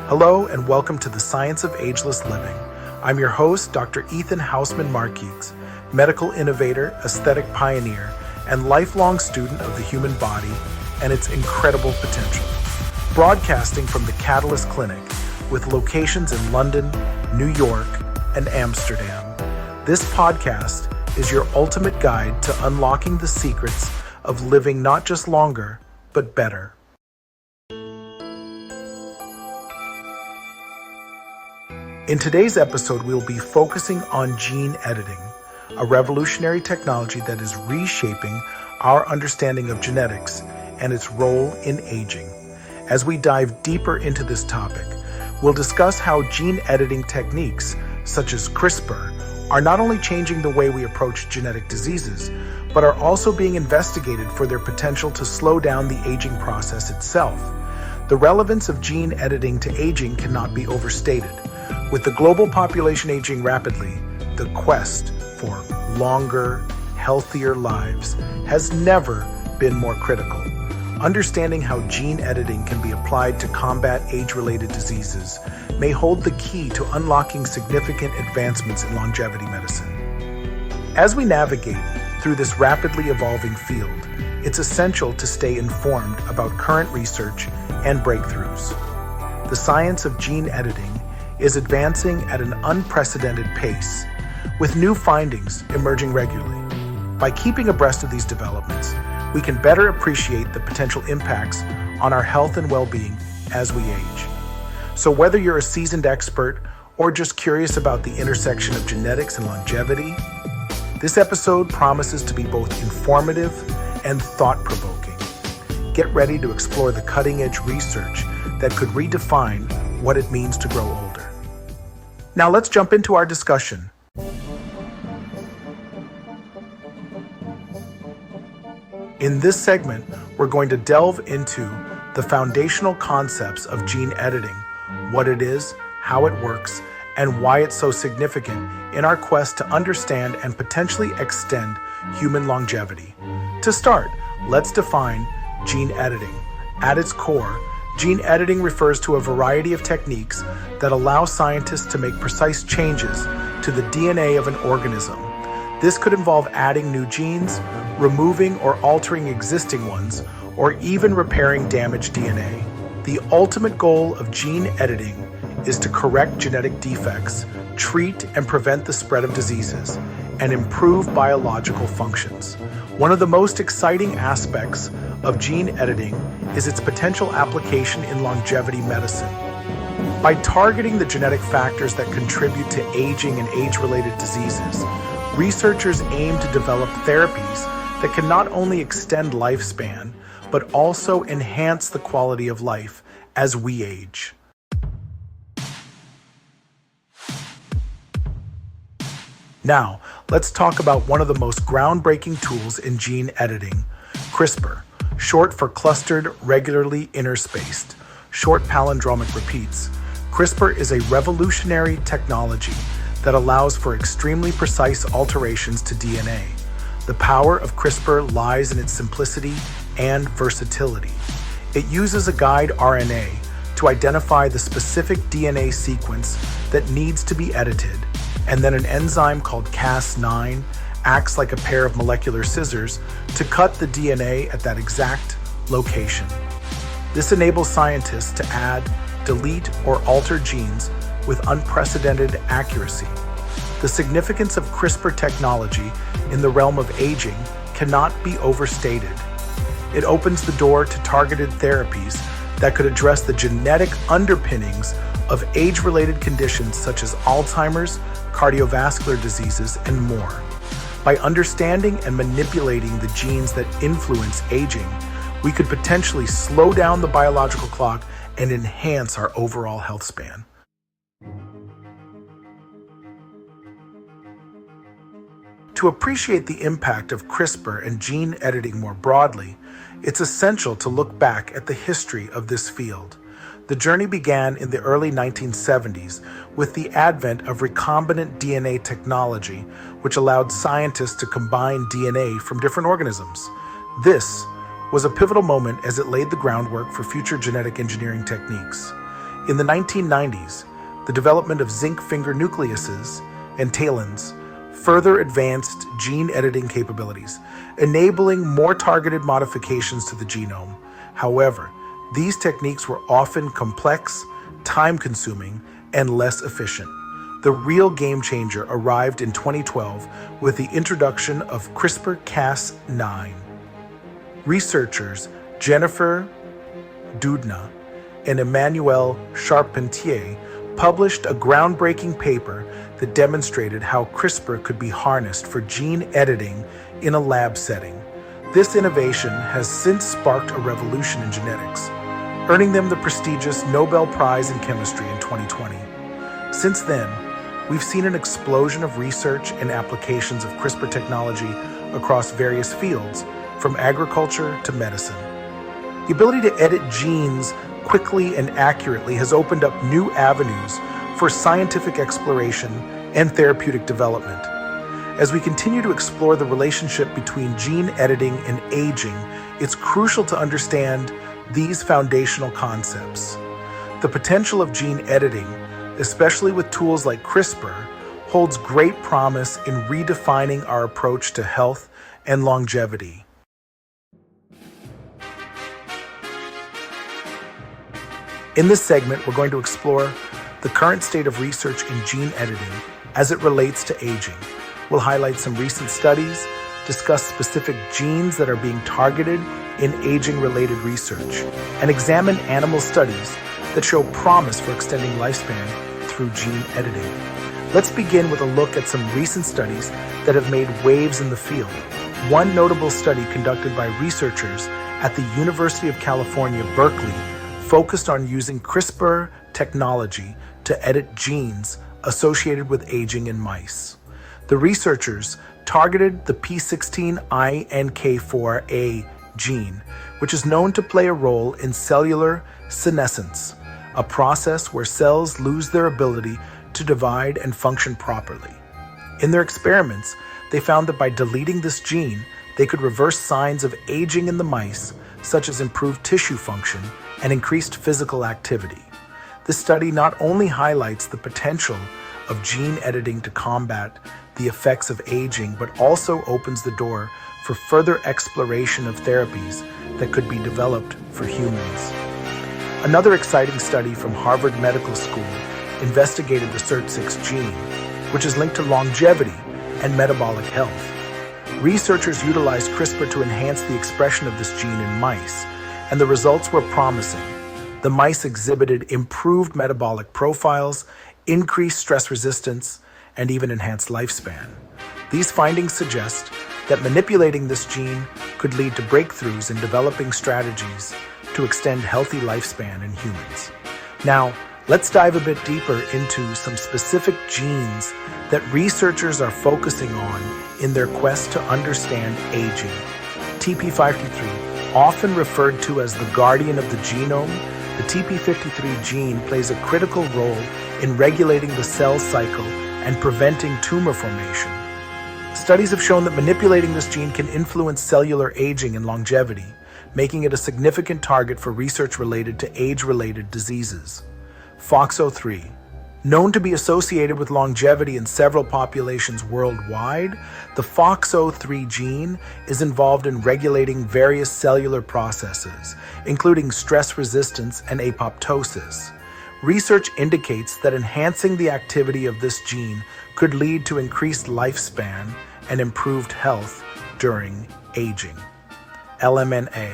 Hello and welcome to the Science of Ageless Living. I'm your host, Dr. Ethan Hausman-Marquez, medical innovator, aesthetic pioneer, and lifelong student of the human body and its incredible potential. Broadcasting from the Catalyst Clinic with locations in London, New York, and Amsterdam. This podcast is your ultimate guide to unlocking the secrets of living not just longer, but better. In today's episode, we'll be focusing on gene editing, a revolutionary technology that is reshaping our understanding of genetics and its role in aging. As we dive deeper into this topic, we'll discuss how gene editing techniques, such as CRISPR, are not only changing the way we approach genetic diseases, but are also being investigated for their potential to slow down the aging process itself. The relevance of gene editing to aging cannot be overstated. With the global population aging rapidly, the quest for longer, healthier lives has never been more critical. Understanding how gene editing can be applied to combat age-related diseases may hold the key to unlocking significant advancements in longevity medicine. As we navigate through this rapidly evolving field, it's essential to stay informed about current research and breakthroughs. The science of gene editing is advancing at an unprecedented pace, with new findings emerging regularly. By keeping abreast of these developments, we can better appreciate the potential impacts on our health and well-being as we age. So whether you're a seasoned expert or just curious about the intersection of genetics and longevity, this episode promises to be both informative and thought-provoking. Get ready to explore the cutting-edge research that could redefine what it means to grow older. Now let's jump into our discussion. In this segment, we're going to delve into the foundational concepts of gene editing, what it is, how it works, and why it's so significant in our quest to understand and potentially extend human longevity. To start, let's define gene editing. At its core, gene editing refers to a variety of techniques that allow scientists to make precise changes to the DNA of an organism. This could involve adding new genes, removing or altering existing ones, or even repairing damaged DNA. The ultimate goal of gene editing is to correct genetic defects, treat and prevent the spread of diseases, and improve biological functions. One of the most exciting aspects of gene editing is its potential application in longevity medicine. By targeting the genetic factors that contribute to aging and age-related diseases, researchers aim to develop therapies that can not only extend lifespan, but also enhance the quality of life as we age. Now, let's talk about one of the most groundbreaking tools in gene editing, CRISPR, short for clustered, regularly interspaced, short palindromic repeats. CRISPR is a revolutionary technology that allows for extremely precise alterations to DNA. The power of CRISPR lies in its simplicity and versatility. It uses a guide RNA to identify the specific DNA sequence that needs to be edited, and then an enzyme called Cas9 acts like a pair of molecular scissors to cut the DNA at that exact location. This enables scientists to add, delete, or alter genes with unprecedented accuracy. The significance of CRISPR technology in the realm of aging cannot be overstated. It opens the door to targeted therapies that could address the genetic underpinnings of age-related conditions such as Alzheimer's, cardiovascular diseases, and more. By understanding and manipulating the genes that influence aging, we could potentially slow down the biological clock and enhance our overall health span. To appreciate the impact of CRISPR and gene editing more broadly, it's essential to look back at the history of this field. The journey began in the early 1970s with the advent of recombinant DNA technology, which allowed scientists to combine DNA from different organisms. This was a pivotal moment as it laid the groundwork for future genetic engineering techniques. In the 1990s, the development of zinc finger nucleuses and talons further advanced gene editing capabilities, enabling more targeted modifications to the genome. However, these techniques were often complex, time-consuming, and less efficient. The real game changer arrived in 2012 with the introduction of CRISPR-Cas9. Researchers Jennifer Doudna and Emmanuel Charpentier published a groundbreaking paper that demonstrated how CRISPR could be harnessed for gene editing in a lab setting. This innovation has since sparked a revolution in genetics, earning them the prestigious Nobel Prize in Chemistry in 2020. Since then, we've seen an explosion of research and applications of CRISPR technology across various fields, from agriculture to medicine. The ability to edit genes quickly and accurately has opened up new avenues for scientific exploration and therapeutic development. As we continue to explore the relationship between gene editing and aging, it's crucial to understand these foundational concepts. The potential of gene editing, especially with tools like CRISPR, holds great promise in redefining our approach to health and longevity. In this segment, we're going to explore the current state of research in gene editing as it relates to aging. We'll highlight some recent studies, discuss specific genes that are being targeted in aging-related research, and examine animal studies that show promise for extending lifespan through gene editing. Let's begin with a look at some recent studies that have made waves in the field. One notable study conducted by researchers at the University of California, Berkeley, focused on using CRISPR technology to edit genes associated with aging in mice. The researchers targeted the P16INK4A gene, which is known to play a role in cellular senescence, a process where cells lose their ability to divide and function properly. In their experiments, they found that by deleting this gene, they could reverse signs of aging in the mice, such as improved tissue function and increased physical activity. This study not only highlights the potential of gene editing to combat the effects of aging, but also opens the door for further exploration of therapies that could be developed for humans. Another exciting study from Harvard Medical School investigated the SIRT6 gene, which is linked to longevity and metabolic health. Researchers utilized CRISPR to enhance the expression of this gene in mice, and the results were promising. The mice exhibited improved metabolic profiles, increased stress resistance, and even enhanced lifespan. These findings suggest that manipulating this gene could lead to breakthroughs in developing strategies to extend healthy lifespan in humans. Now, let's dive a bit deeper into some specific genes that researchers are focusing on in their quest to understand aging. TP53, often referred to as the guardian of the genome, the TP53 gene plays a critical role in regulating the cell cycle and preventing tumor formation. Studies have shown that manipulating this gene can influence cellular aging and longevity, making it a significant target for research related to age-related diseases. FOXO3, known to be associated with longevity in several populations worldwide, the FOXO3 gene is involved in regulating various cellular processes, including stress resistance and apoptosis. Research indicates that enhancing the activity of this gene could lead to increased lifespan and improved health during aging. LMNA.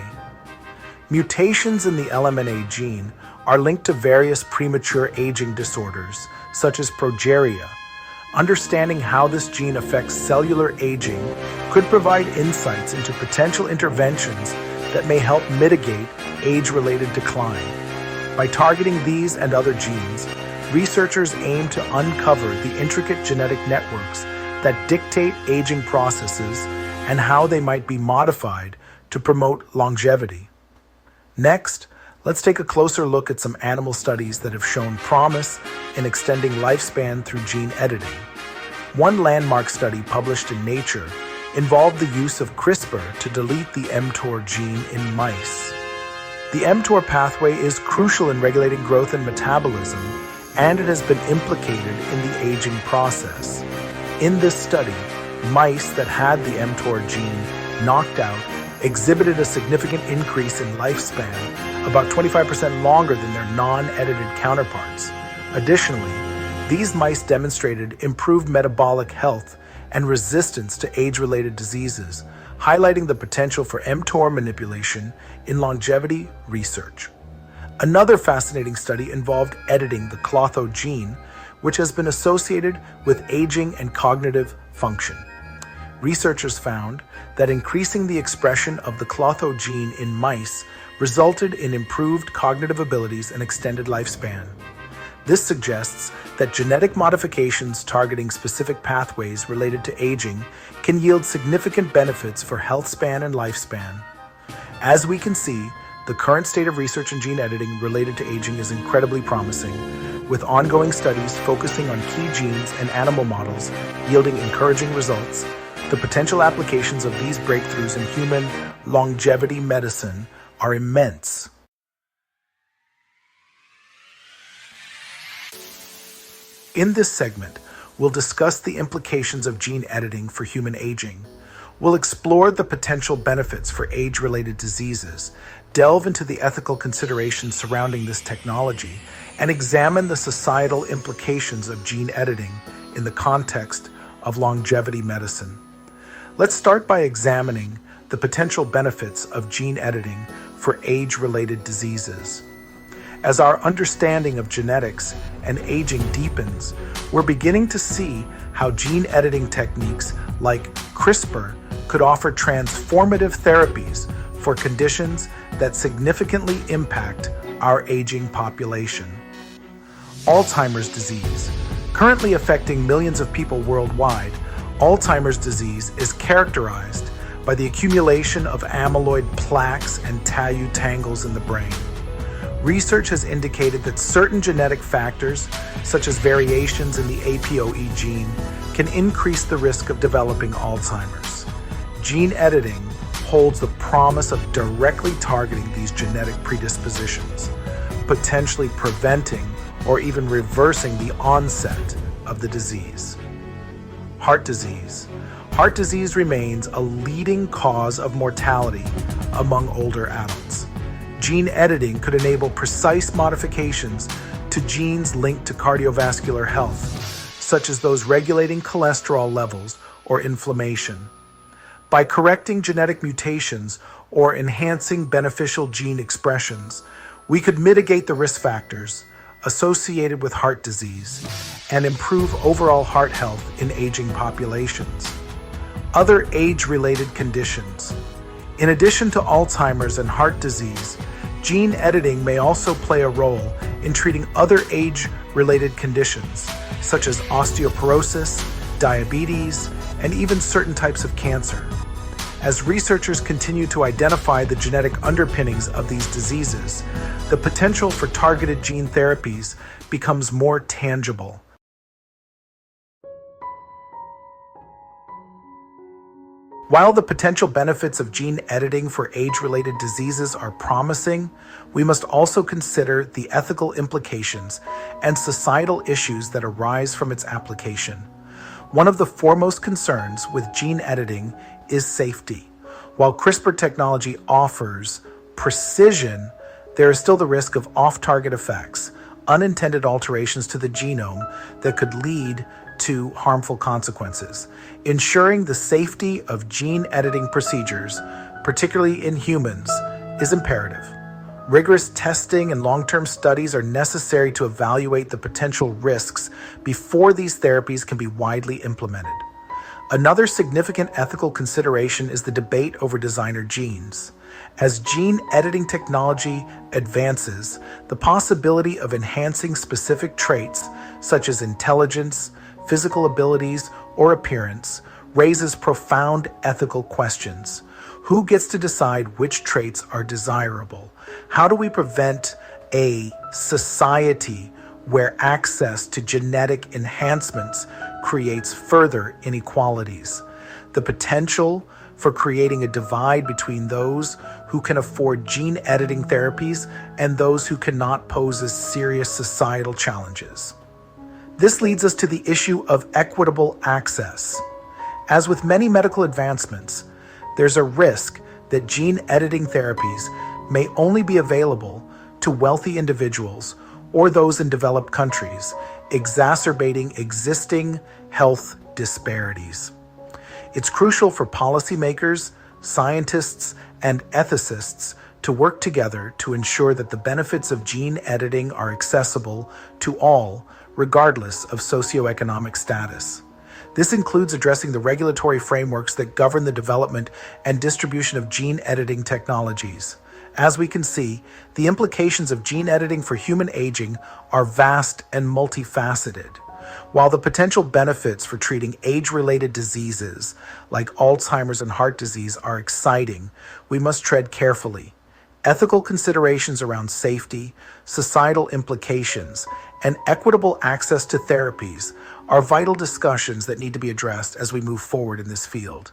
Mutations in the LMNA gene are linked to various premature aging disorders, such as progeria. Understanding how this gene affects cellular aging could provide insights into potential interventions that may help mitigate age-related decline. By targeting these and other genes, researchers aim to uncover the intricate genetic networks that dictate aging processes and how they might be modified to promote longevity. Next, let's take a closer look at some animal studies that have shown promise in extending lifespan through gene editing. One landmark study published in Nature involved the use of CRISPR to delete the mTOR gene in mice. The mTOR pathway is crucial in regulating growth and metabolism, and it has been implicated in the aging process. In this study, mice that had the mTOR gene knocked out exhibited a significant increase in lifespan, about 25% longer than their non-edited counterparts. Additionally, these mice demonstrated improved metabolic health and resistance to age-related diseases, highlighting the potential for mTOR manipulation in longevity research. Another fascinating study involved editing the klotho gene, which has been associated with aging and cognitive function. Researchers found that increasing the expression of the klotho gene in mice resulted in improved cognitive abilities and extended lifespan. This suggests that genetic modifications targeting specific pathways related to aging can yield significant benefits for health span and lifespan. As we can see, the current state of research in gene editing related to aging is incredibly promising, with ongoing studies focusing on key genes and animal models yielding encouraging results. The potential applications of these breakthroughs in human longevity medicine are immense. In this segment, we'll discuss the implications of gene editing for human aging. We'll explore the potential benefits for age-related diseases, delve into the ethical considerations surrounding this technology, and examine the societal implications of gene editing in the context of longevity medicine. Let's start by examining the potential benefits of gene editing for age-related diseases. As our understanding of genetics and aging deepens, we're beginning to see how gene editing techniques like CRISPR could offer transformative therapies for conditions that significantly impact our aging population. Alzheimer's disease. Currently affecting millions of people worldwide, Alzheimer's disease is characterized by the accumulation of amyloid plaques and tau tangles in the brain. Research has indicated that certain genetic factors, such as variations in the APOE gene, can increase the risk of developing Alzheimer's. Gene editing holds the promise of directly targeting these genetic predispositions, potentially preventing or even reversing the onset of the disease. Heart disease. Heart disease remains a leading cause of mortality among older adults. Gene editing could enable precise modifications to genes linked to cardiovascular health, such as those regulating cholesterol levels or inflammation. By correcting genetic mutations or enhancing beneficial gene expressions, we could mitigate the risk factors associated with heart disease and improve overall heart health in aging populations. Other age-related conditions. In addition to Alzheimer's and heart disease, gene editing may also play a role in treating other age-related conditions, such as osteoporosis, diabetes, and even certain types of cancer. As researchers continue to identify the genetic underpinnings of these diseases, the potential for targeted gene therapies becomes more tangible. While the potential benefits of gene editing for age-related diseases are promising, we must also consider the ethical implications and societal issues that arise from its application. One of the foremost concerns with gene editing is safety. While CRISPR technology offers precision, there is still the risk of off-target effects, unintended alterations to the genome that could lead to harmful consequences. Ensuring the safety of gene editing procedures, particularly in humans, is imperative. Rigorous testing and long-term studies are necessary to evaluate the potential risks before these therapies can be widely implemented. Another significant ethical consideration is the debate over designer genes. As gene editing technology advances, the possibility of enhancing specific traits, such as intelligence, physical abilities, or appearance, raises profound ethical questions. Who gets to decide which traits are desirable? How do we prevent a society where access to genetic enhancements creates further inequalities? The potential for creating a divide between those who can afford gene editing therapies and those who cannot pose as serious societal challenges. This leads us to the issue of equitable access. As with many medical advancements, there's a risk that gene editing therapies may only be available to wealthy individuals or those in developed countries, exacerbating existing health disparities. It's crucial for policymakers, scientists, and ethicists to work together to ensure that the benefits of gene editing are accessible to all, regardless of socioeconomic status. This includes addressing the regulatory frameworks that govern the development and distribution of gene editing technologies. As we can see, the implications of gene editing for human aging are vast and multifaceted. While the potential benefits for treating age-related diseases like Alzheimer's and heart disease are exciting, we must tread carefully. Ethical considerations around safety, societal implications, and equitable access to therapies are vital discussions that need to be addressed as we move forward in this field.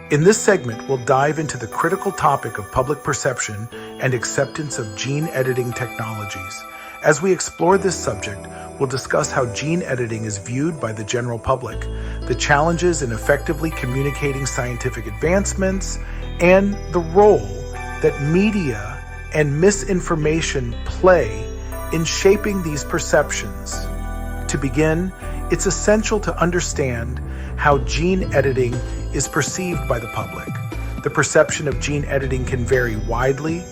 In this segment, we'll dive into the critical topic of public perception and acceptance of gene editing technologies. As we explore this subject, we'll discuss how gene editing is viewed by the general public, the challenges in effectively communicating scientific advancements, and the role that media and misinformation play in shaping these perceptions. To begin, it's essential to understand how gene editing is perceived by the public. The perception of gene editing can vary widely,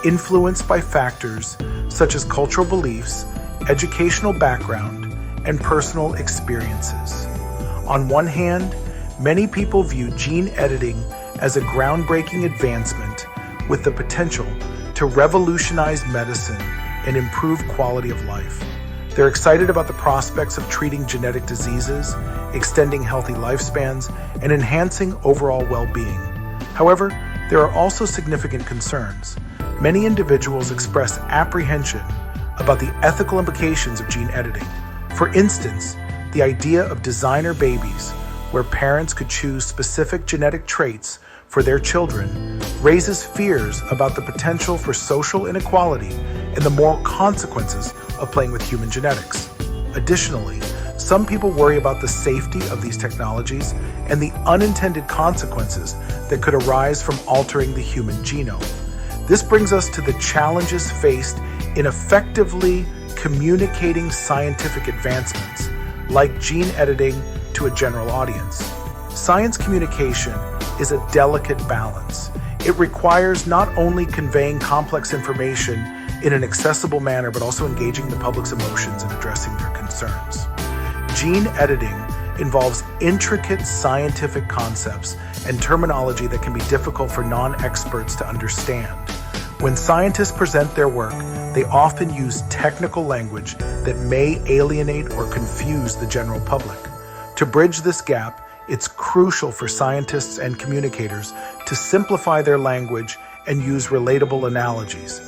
influenced by factors such as cultural beliefs, educational background, and personal experiences. On one hand, many people view gene editing as a groundbreaking advancement with the potential to revolutionize medicine and improve quality of life. They're excited about the prospects of treating genetic diseases, extending healthy lifespans, and enhancing overall well-being. However, there are also significant concerns. Many individuals express apprehension about the ethical implications of gene editing. For instance, the idea of designer babies, where parents could choose specific genetic traits for their children, raises fears about the potential for social inequality and the moral consequences of playing with human genetics. Additionally, some people worry about the safety of these technologies and the unintended consequences that could arise from altering the human genome. This brings us to the challenges faced in effectively communicating scientific advancements, like gene editing, to a general audience. Science communication is a delicate balance. It requires not only conveying complex information in an accessible manner, but also engaging the public's emotions and addressing their concerns. Gene editing involves intricate scientific concepts and terminology that can be difficult for non-experts to understand. When scientists present their work, they often use technical language that may alienate or confuse the general public. To bridge this gap, it's crucial for scientists and communicators to simplify their language and use relatable analogies.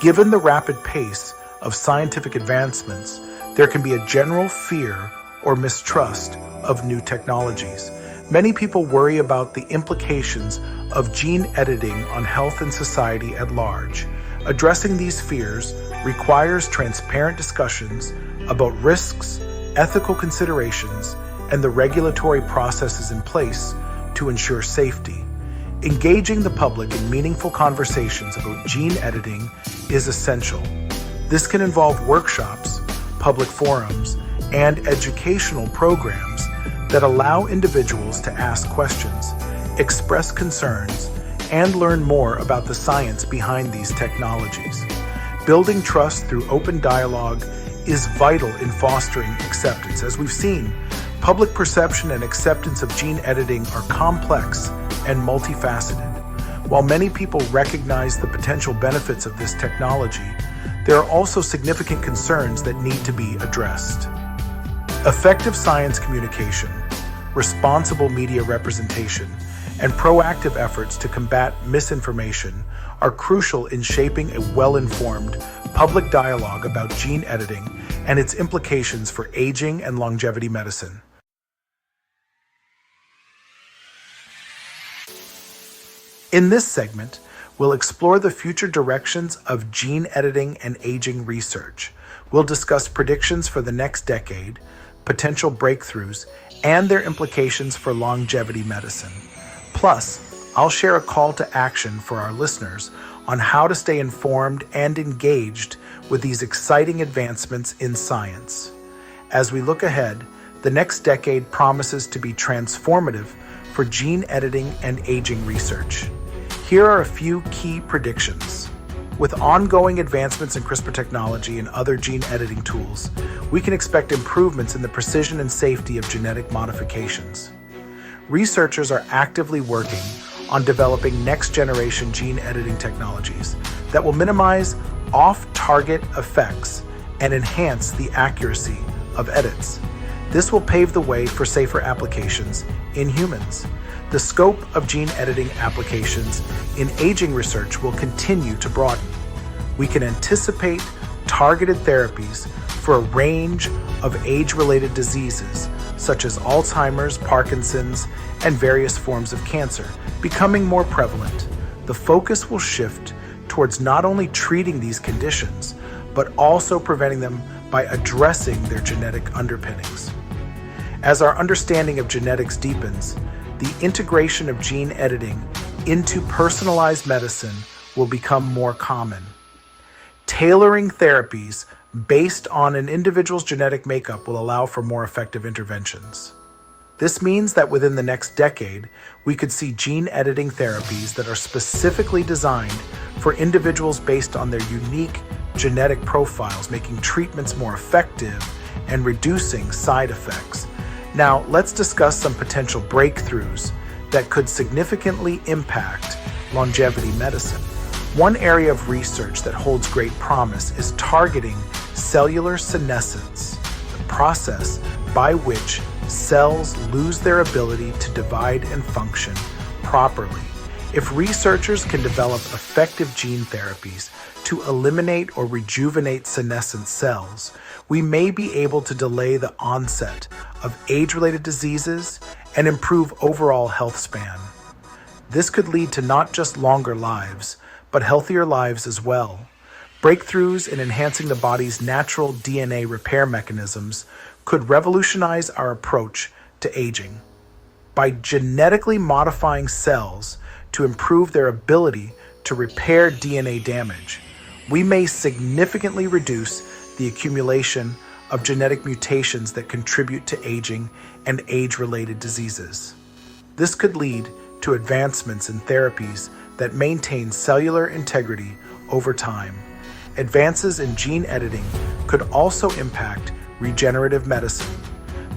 Given the rapid pace of scientific advancements, there can be a general fear or mistrust of new technologies. Many people worry about the implications of gene editing on health and society at large. Addressing these fears requires transparent discussions about risks, ethical considerations, and the regulatory processes in place to ensure safety. Engaging the public in meaningful conversations about gene editing is essential. This can involve workshops, public forums, and educational programs that allow individuals to ask questions, express concerns, and learn more about the science behind these technologies. Building trust through open dialogue is vital in fostering acceptance. As we've seen, public perception and acceptance of gene editing are complex and multifaceted. While many people recognize the potential benefits of this technology, there are also significant concerns that need to be addressed. Effective science communication, responsible media representation, and proactive efforts to combat misinformation are crucial in shaping a well-informed public dialogue about gene editing and its implications for aging and longevity medicine. In this segment, we'll explore the future directions of gene editing and aging research. We'll discuss predictions for the next decade, potential breakthroughs, and their implications for longevity medicine. Plus, I'll share a call to action for our listeners on how to stay informed and engaged with these exciting advancements in science. As we look ahead, the next decade promises to be transformative for gene editing and aging research. Here are a few key predictions. With ongoing advancements in CRISPR technology and other gene editing tools, we can expect improvements in the precision and safety of genetic modifications. Researchers are actively working on developing next-generation gene editing technologies that will minimize off-target effects and enhance the accuracy of edits. This will pave the way for safer applications in humans. The scope of gene editing applications in aging research will continue to broaden. We can anticipate targeted therapies for a range of age-related diseases, such as Alzheimer's, Parkinson's, and various forms of cancer, becoming more prevalent. The focus will shift towards not only treating these conditions, but also preventing them by addressing their genetic underpinnings. As our understanding of genetics deepens, the integration of gene editing into personalized medicine will become more common. Tailoring therapies based on an individual's genetic makeup will allow for more effective interventions. This means that within the next decade, we could see gene editing therapies that are specifically designed for individuals based on their unique genetic profiles, making treatments more effective and reducing side effects. Now, let's discuss some potential breakthroughs that could significantly impact longevity medicine. One area of research that holds great promise is targeting cellular senescence, the process by which cells lose their ability to divide and function properly. If researchers can develop effective gene therapies to eliminate or rejuvenate senescent cells, we may be able to delay the onset of age-related diseases and improve overall health span. This could lead to not just longer lives, but healthier lives as well. Breakthroughs in enhancing the body's natural DNA repair mechanisms could revolutionize our approach to aging. By genetically modifying cells to improve their ability to repair DNA damage, we may significantly reduce the accumulation of genetic mutations that contribute to aging and age-related diseases. This could lead to advancements in therapies that maintain cellular integrity over time. Advances in gene editing could also impact regenerative medicine.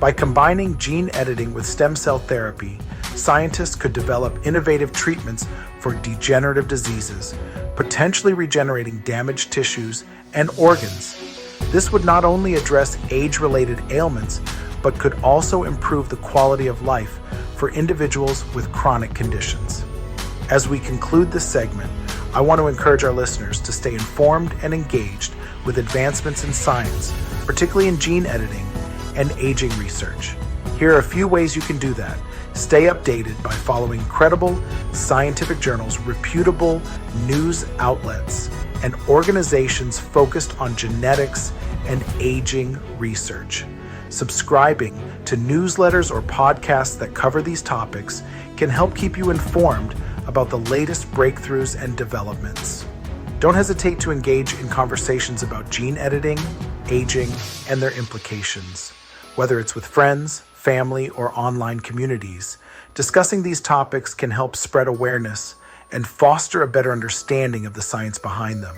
By combining gene editing with stem cell therapy, scientists could develop innovative treatments for degenerative diseases, potentially regenerating damaged tissues and organs. This would not only address age-related ailments, but could also improve the quality of life for individuals with chronic conditions. As we conclude this segment, I want to encourage our listeners to stay informed and engaged with advancements in science, particularly in gene editing and aging research. Here are a few ways you can do that. Stay updated by following credible scientific journals, reputable news outlets, and organizations focused on genetics and aging research. Subscribing to newsletters or podcasts that cover these topics can help keep you informed about the latest breakthroughs and developments. Don't hesitate to engage in conversations about gene editing, aging, and their implications. Whether it's with friends, family, or online communities, discussing these topics can help spread awareness and foster a better understanding of the science behind them.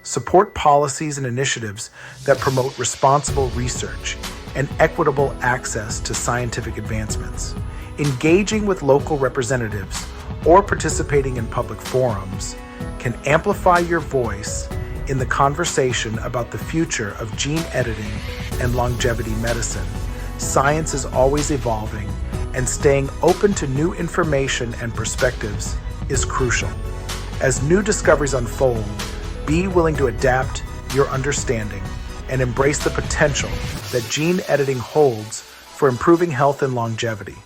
Support policies and initiatives that promote responsible research and equitable access to scientific advancements. Engaging with local representatives or participating in public forums can amplify your voice in the conversation about the future of gene editing and longevity medicine. Science is always evolving, and staying open to new information and perspectives is crucial. As new discoveries unfold, be willing to adapt your understanding and embrace the potential that gene editing holds for improving health and longevity.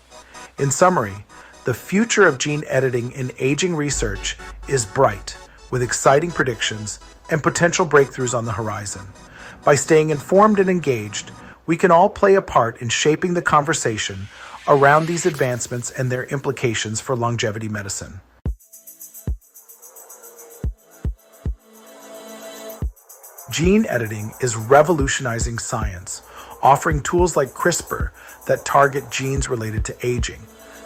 In summary, The future of gene editing in aging research is bright, with exciting predictions and potential breakthroughs on the horizon. By staying informed and engaged, we can all play a part in shaping the conversation around these advancements and their implications for longevity medicine. Gene editing is revolutionizing science, offering tools like CRISPR that target genes related to aging.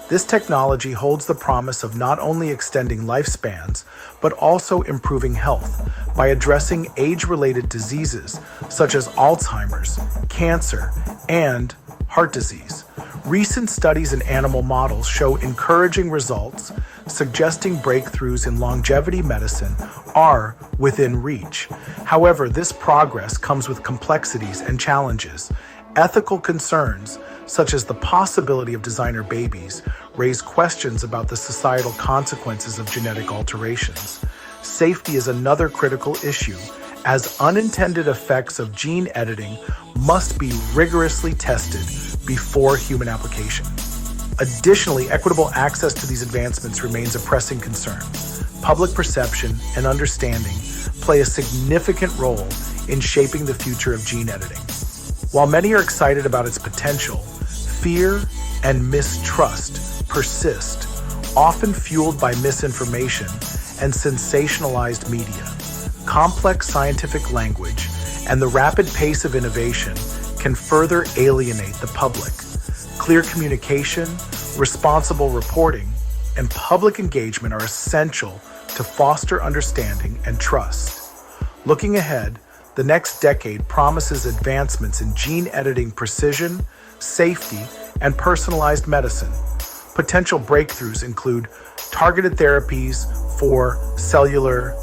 This technology holds the promise of not only extending lifespans, but also improving health by addressing age-related diseases such as Alzheimer's, cancer, and heart disease. Recent studies in animal models show encouraging results, suggesting breakthroughs in longevity medicine are within reach. However, this progress comes with complexities and challenges. Ethical concerns, such as the possibility of designer babies, raise questions about the societal consequences of genetic alterations. Safety is another critical issue, as unintended effects of gene editing must be rigorously tested before human application. Additionally, equitable access to these advancements remains a pressing concern. Public perception and understanding play a significant role in shaping the future of gene editing. While many are excited about its potential, fear and mistrust persist, often fueled by misinformation and sensationalized media. Complex scientific language and the rapid pace of innovation can further alienate the public. Clear communication, responsible reporting, and public engagement are essential to foster understanding and trust. Looking ahead, the next decade promises advancements in gene editing precision, safety, and personalized medicine. Potential breakthroughs include targeted therapies for cellular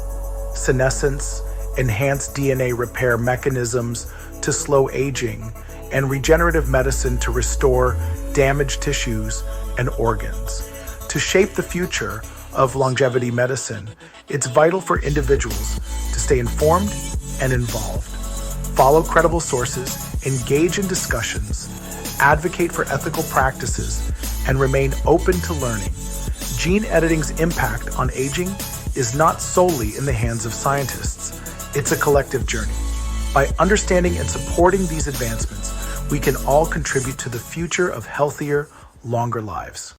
senescence, enhanced DNA repair mechanisms to slow aging, and regenerative medicine to restore damaged tissues and organs. To shape the future of longevity medicine, it's vital for individuals to stay informed and involved. Follow credible sources, engage in discussions, advocate for ethical practices, and remain open to learning. Gene editing's impact on aging is not solely in the hands of scientists. It's a collective journey. By understanding and supporting these advancements, we can all contribute to the future of healthier, longer lives.